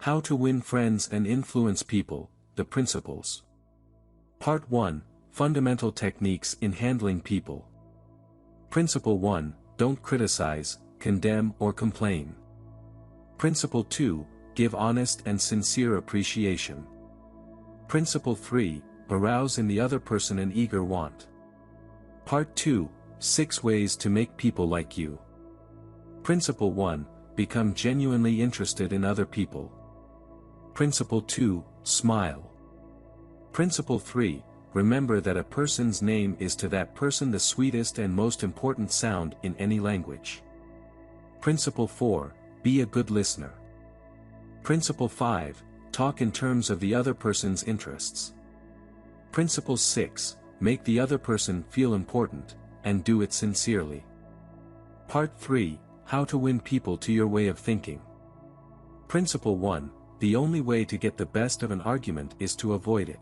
How to win friends and influence people, the principles. Part 1, Fundamental Techniques in Handling People. Principle 1, Don't criticize, condemn or complain. Principle 2, Give honest and sincere appreciation. Principle 3, Arouse in the other person an eager want. Part 2, 6 Ways to Make People Like You. Principle 1, Become genuinely interested in other people. Principle 2, Smile. Principle 3, Remember that a person's name is to that person the sweetest and most important sound in any language. Principle 4, Be a good listener. Principle 5, Talk in terms of the other person's interests. Principle 6, Make the other person feel important, and do it sincerely. Part 3, How to win people to your way of thinking. Principle 1, The only way to get the best of an argument is to avoid it.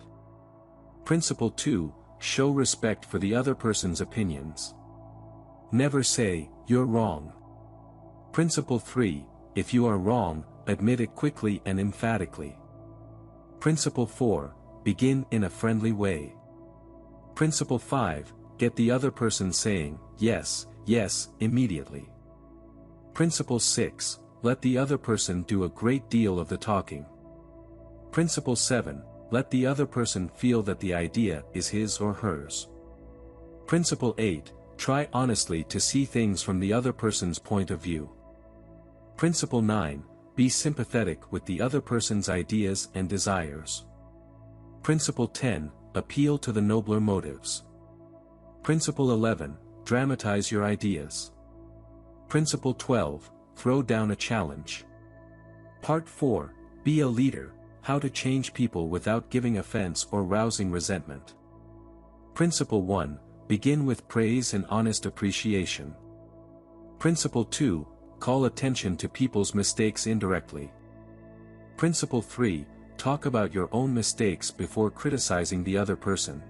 Principle 2, Show respect for the other person's opinions. Never say, "You're wrong." Principle 3, If you are wrong, admit it quickly and emphatically. Principle 4, Begin in a friendly way. Principle 5, Get the other person saying, "Yes, yes," immediately. Principle 6, Let the other person do a great deal of the talking. Principle 7, Let the other person feel that the idea is his or hers. Principle 8, Try honestly to see things from the other person's point of view. Principle 9, Be sympathetic with the other person's ideas and desires. Principle 10, Appeal to the nobler motives. Principle 11, Dramatize your ideas. Principle 12, Throw down a challenge. Part 4, Be a leader, How to change people without giving offense or rousing resentment. Principle 1, Begin with praise and honest appreciation. Principle 2, Call attention to people's mistakes indirectly. Principle 3, Talk about your own mistakes before criticizing the other person.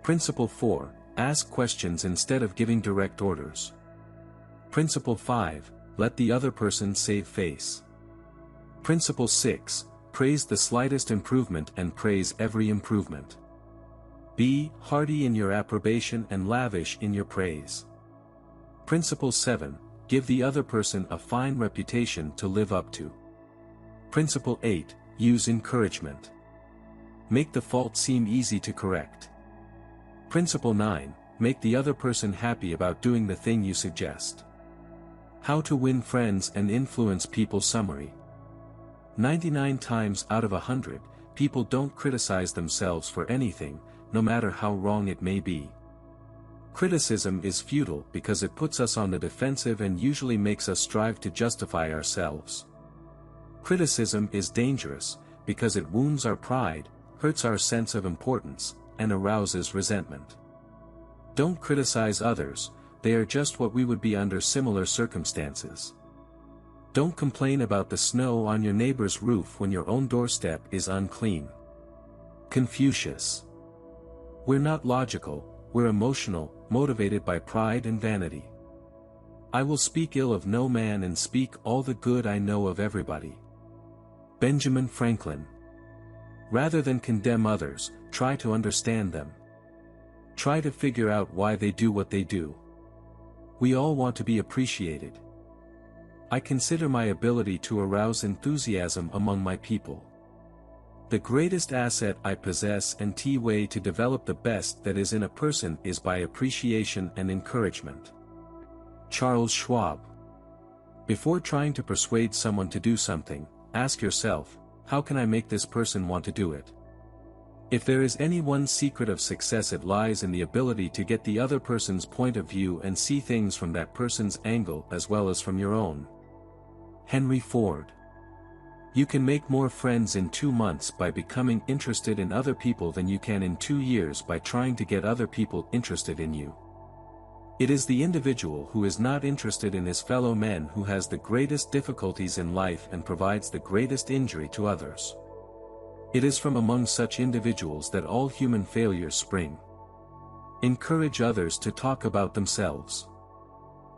Principle 4, Ask questions instead of giving direct orders. Principle 5, Let the other person save face. Principle 6, Praise the slightest improvement and praise every improvement. Be hearty in your approbation and lavish in your praise. Principle 7, Give the other person a fine reputation to live up to. Principle 8, Use encouragement. Make the fault seem easy to correct. Principle 9, Make the other person happy about doing the thing you suggest. How to win friends and influence people summary. 99 times out of 100, people don't criticize themselves for anything, no matter how wrong it may be. Criticism is futile because it puts us on the defensive and usually makes us strive to justify ourselves. Criticism is dangerous because it wounds our pride, hurts our sense of importance, and arouses resentment. Don't criticize others, they are just what we would be under similar circumstances. Don't complain about the snow on your neighbor's roof when your own doorstep is unclean. Confucius. We're not logical, we're emotional, motivated by pride and vanity. I will speak ill of no man and speak all the good I know of everybody. Benjamin Franklin. Rather than condemn others, try to understand them. Try to figure out why they do what they do. We all want to be appreciated. I consider my ability to arouse enthusiasm among my people. The greatest asset I possess and the way to develop the best that is in a person is by appreciation and encouragement. Charles Schwab. Before trying to persuade someone to do something, ask yourself, how can I make this person want to do it? If there is any one secret of success, it lies in the ability to get the other person's point of view and see things from that person's angle as well as from your own. Henry Ford. You can make more friends in 2 months by becoming interested in other people than you can in 2 years by trying to get other people interested in you. It is the individual who is not interested in his fellow men who has the greatest difficulties in life and provides the greatest injury to others. It is from among such individuals that all human failures spring. Encourage others to talk about themselves.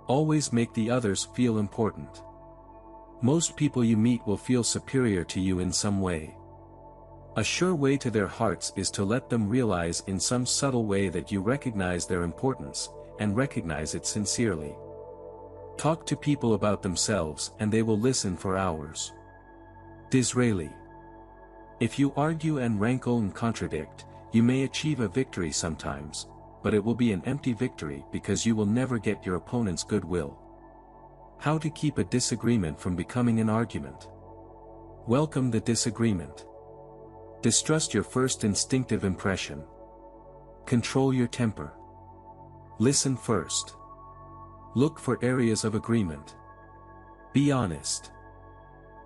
Always make the others feel important. Most people you meet will feel superior to you in some way. A sure way to their hearts is to let them realize in some subtle way that you recognize their importance, and recognize it sincerely. Talk to people about themselves and they will listen for hours. Disraeli. If you argue and rankle and contradict, you may achieve a victory sometimes, but it will be an empty victory because you will never get your opponent's goodwill. How to keep a disagreement from becoming an argument. Welcome the disagreement. Distrust your first instinctive impression. Control your temper. Listen first. Look for areas of agreement. Be honest.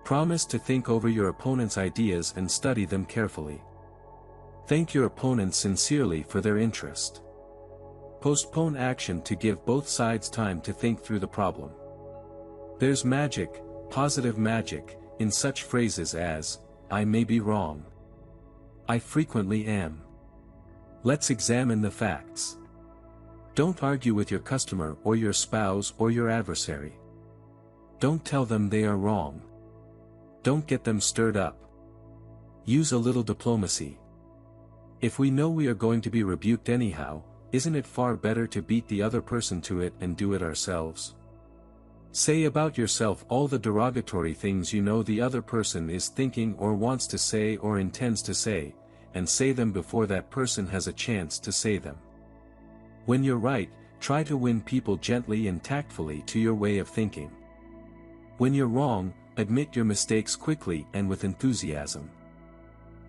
Promise to think over your opponent's ideas and study them carefully. Thank your opponent sincerely for their interest. Postpone action to give both sides time to think through the problem. There's magic, positive magic, in such phrases as, "I may be wrong. I frequently am." Let's examine the facts. Don't argue with your customer or your spouse or your adversary. Don't tell them they are wrong. Don't get them stirred up. Use a little diplomacy. If we know we are going to be rebuked anyhow, isn't it far better to beat the other person to it and do it ourselves? Say about yourself all the derogatory things you know the other person is thinking or wants to say or intends to say, and say them before that person has a chance to say them. When you're right, try to win people gently and tactfully to your way of thinking. When you're wrong, admit your mistakes quickly and with enthusiasm.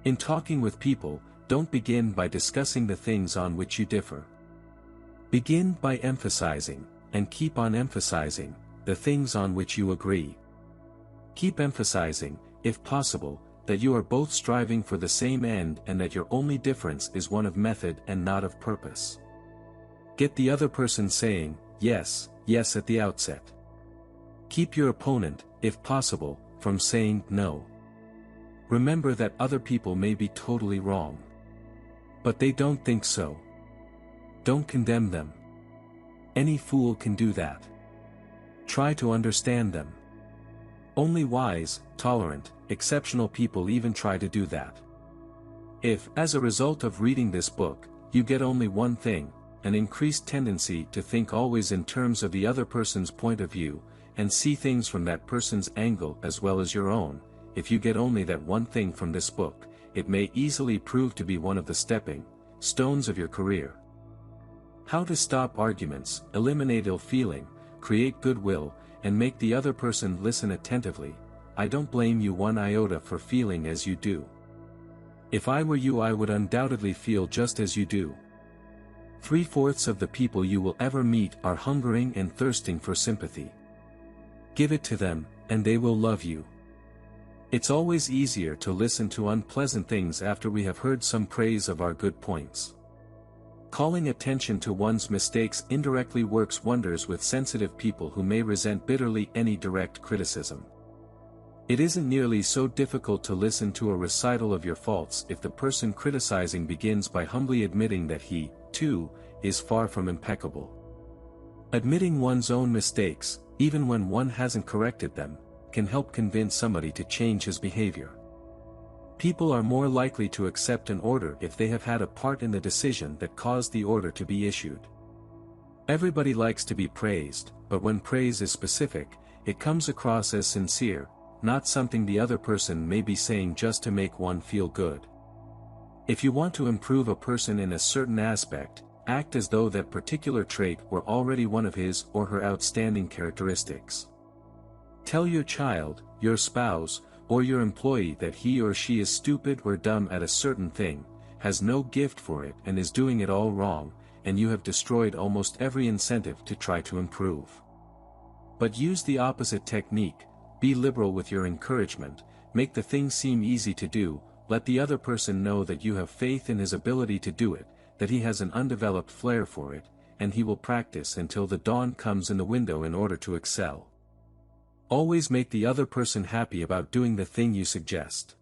In talking with people, don't begin by discussing the things on which you differ. Begin by emphasizing, and keep on emphasizing, the things on which you agree. Keep emphasizing, if possible, that you are both striving for the same end and that your only difference is one of method and not of purpose. Get the other person saying, yes, yes at the outset. Keep your opponent, if possible, from saying no. Remember that other people may be totally wrong. But they don't think so. Don't condemn them. Any fool can do that. Try to understand them. Only wise, tolerant, exceptional people even try to do that. If, as a result of reading this book, you get only one thing, an increased tendency to think always in terms of the other person's point of view, and see things from that person's angle as well as your own, if you get only that one thing from this book, it may easily prove to be one of the stepping stones of your career. How to stop arguments, eliminate ill feeling, create goodwill, and make the other person listen attentively. I don't blame you one iota for feeling as you do. If I were you, I would undoubtedly feel just as you do. 3/4 of the people you will ever meet are hungering and thirsting for sympathy. Give it to them, and they will love you. It's always easier to listen to unpleasant things after we have heard some praise of our good points. Calling attention to one's mistakes indirectly works wonders with sensitive people who may resent bitterly any direct criticism. It isn't nearly so difficult to listen to a recital of your faults if the person criticizing begins by humbly admitting that he, too, is far from impeccable. Admitting one's own mistakes, even when one hasn't corrected them, can help convince somebody to change his behavior. People are more likely to accept an order if they have had a part in the decision that caused the order to be issued. Everybody likes to be praised, but when praise is specific, it comes across as sincere, not something the other person may be saying just to make one feel good. If you want to improve a person in a certain aspect, act as though that particular trait were already one of his or her outstanding characteristics. Tell your child, your spouse, or your employee that he or she is stupid or dumb at a certain thing, has no gift for it and is doing it all wrong, and you have destroyed almost every incentive to try to improve. But use the opposite technique, be liberal with your encouragement, make the thing seem easy to do, let the other person know that you have faith in his ability to do it, that he has an undeveloped flair for it, and he will practice until the dawn comes in the window in order to excel. Always make the other person happy about doing the thing you suggest.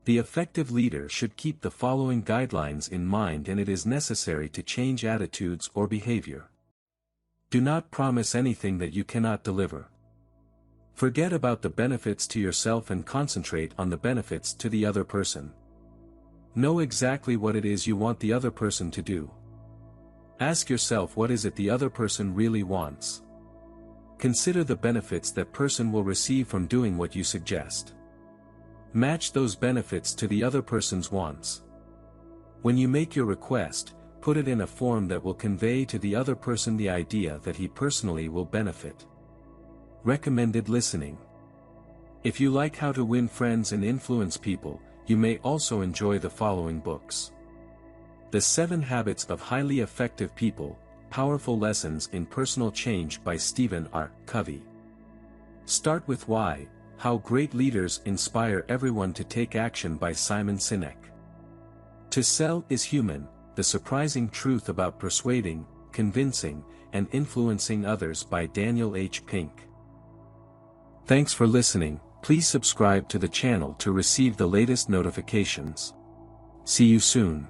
The effective leader should keep the following guidelines in mind, and it is necessary to change attitudes or behavior. Do not promise anything that you cannot deliver. Forget about the benefits to yourself and concentrate on the benefits to the other person. Know exactly what it is you want the other person to do. Ask yourself, what is it the other person really wants? Consider the benefits that person will receive from doing what you suggest. Match those benefits to the other person's wants. When you make your request, put it in a form that will convey to the other person the idea that he personally will benefit. Recommended listening. If you like how to win friends and influence people, you may also enjoy the following books. The 7 Habits of Highly Effective People, Powerful Lessons in Personal Change by Stephen R. Covey. Start with Why, How Great Leaders Inspire Everyone to Take Action by Simon Sinek. To Sell is Human, The Surprising Truth About Persuading, Convincing, and Influencing Others by Daniel H. Pink. Thanks for listening. Please subscribe to the channel to receive the latest notifications. See you soon.